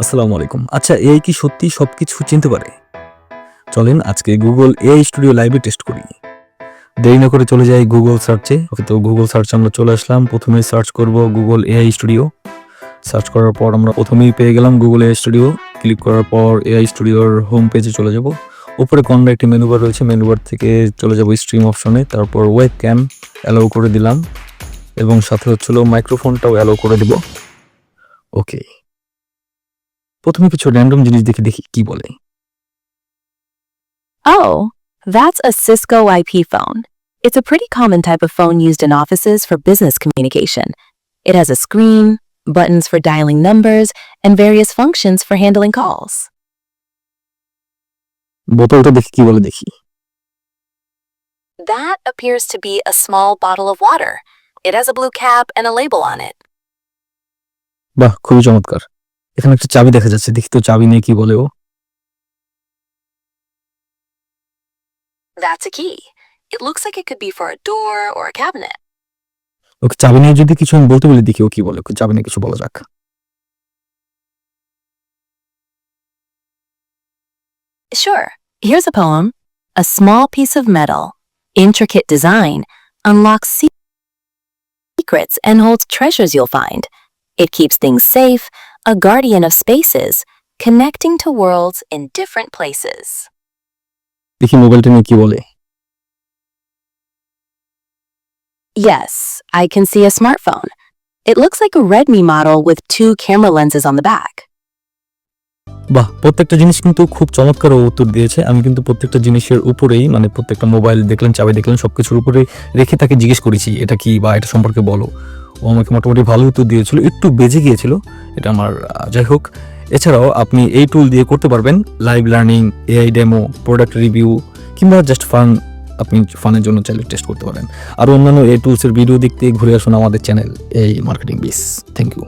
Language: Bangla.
আসসালামু আলাইকুম। আচ্ছা, এআই কি সত্যি সবকিছু চিনতে পারে? চলেন আজকে গুগল এআই স্টুডিও লাইভে টেস্ট করি। দেরি না করে চলে যাই গুগল সার্চে। ওকে, তো গুগল সার্চে আমরা চলে আসলাম। প্রথমে সার্চ করব গুগল এআই স্টুডিও। সার্চ করার পর আমরা প্রথমেই পেয়ে গেলাম গুগল এআই স্টুডিও। ক্লিক করার পর এআই স্টুডিওর হোম পেজে চলে যাব। উপরে কর্নারে একটি মেনু বার রয়েছে, মেনু বার থেকে চলে যাব স্ট্রিম অপশনে। তারপর ওয়েব ক্যাম অ্যালাউ করে দিলাম এবং সাথে হচ্ছিল মাইক্রোফোনটাও অ্যালাউ করে দিব। ওকে, প্রথমে কিছু র্যান্ডম জিনিস দেখি কি বলে। Oh, that's a Cisco IP phone. It's a pretty common type of phone used in offices for business communication. It has a screen, buttons for dialing numbers, and various functions for handling calls. বোতলটা দেখি কি বলে দেখি। That appears to be a small bottle of water. It has a blue cap and a label on it. বাহ, খুবই চমৎকার। এখানে একটা চাবি দেখা যাচ্ছে, দেখি তো চাবি নিয়ে কি বলে ও। That's a key. It looks like it could be for a door or a cabinet. ওকে, চাবি নিয়ে যদি কিছু আমি বলতে বলি, দেখি ও কি বলে। ওকে, চাবি নিয়ে কিছু বলা যাক। Sure. Here's a poem. A small piece of metal, intricate design, unlocks secrets and holds treasures you'll find. It keeps things safe, a guardian of spaces, connecting to worlds in different places. দেখি মোবাইলটা নিয়ে কি বলে। Yes, I can see a smartphone. It looks like a Redmi model with 2 camera lenses on the back. বাহ, প্রত্যেকটা জিনিস কিন্তু খুব চমৎকার উত্তর দিয়েছে। আমি কিন্তু প্রত্যেকটা জিনিসের উপরেই, মানে প্রত্যেকটা মোবাইল দেখলেন, চাবি দেখলেন, সবকিছুর উপরে রেখে তাকে জিজ্ঞেস করেছি এটা কি বা এটা সম্পর্কে বলো। ও আমাকে মোটামুটি ভালো উত্তর দিয়েছিল, একটু বেজে গিয়েছিল এটা আমার। যাই হোক, এছাড়াও আপনি এই টুল দিয়ে করতে পারবেন live learning, AI demo, product review কিংবা জাস্ট ফান। আপনি ফানের জন্য চাইলে টেস্ট করতে পারেন। আর অন্যান্য এই টুলসের ভিডিও দেখতে ঘুরে আসুন আমাদের চ্যানেল এই মার্কেটিং বিজ। Thank you.